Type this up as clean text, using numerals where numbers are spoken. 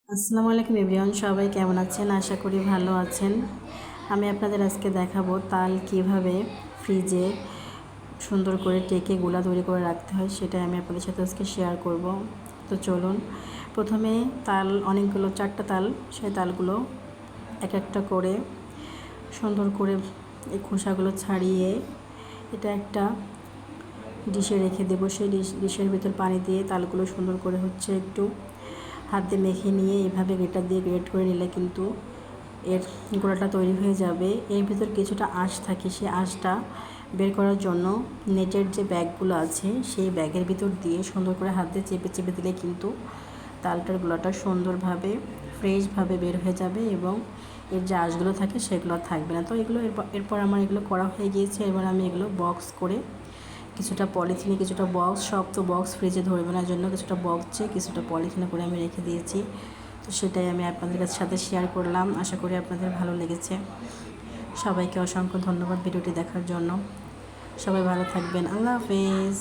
আসসালামু আলাইকুম এভরিওয়ান, সবাই কেমন আছেন? আশা করি ভালো আছেন। আমি আপনাদের আজকে দেখাবো তাল কিভাবে ফ্রিজে সুন্দর করে টেকে গোলা তৈরি করে রাখতে হয়, সেটাই আমি আপনাদের সাথে আজকে শেয়ার করব। তো চলুন, প্রথমে তাল অনেকগুলো 4টা তাল, সেই তালগুলো এক একটা করে সুন্দর করে এই খোসাগুলো ছাড়িয়ে এটা একটা ডিশে রেখে দেবো। সেই ডিশের ভিতর পানি দিয়ে তালগুলো সুন্দর করে একটু হাত দিয়ে মেখে নিয়ে এভাবে গ্রেটার দিয়ে গ্রেট করে নিলে কিন্তু এর গোলাটা তৈরি হয়ে যাবে। এর ভিতর কিছুটা আঁশ থাকে, সেই আঁশটা বের করার জন্য নেটের যে ব্যাগগুলো আছে সেই ব্যাগের ভিতর দিয়ে সুন্দর করে হাত দিয়ে চেপে চেপে দিলে কিন্তু তালটার গোলাটা সুন্দরভাবে ফ্রেশভাবে বের হয়ে যাবে এবং এর যে আঁশগুলো থাকে সেগুলো থাকবে না। তো এরপর আমার এগুলো করা হয়ে গিয়েছে। এবার আমি এগুলো বক্স করে কিছুটা পলিথিনে, কিছুটা বক্স, সব তো বক্স ফ্রিজে ধরবে না, জন্য কিছুটা বক্সে কিছুটা পলিথিনে করে আমি রেখে দিয়েছি। তো সেটাই আমি আপনাদের সাথে শেয়ার করলাম। আশা করি আপনাদের ভালো লেগেছে। সবাইকে অসংখ্য ধন্যবাদ ভিডিওটি দেখার জন্য। সবাই ভালো থাকবেন। আল্লাহ হাফেজ।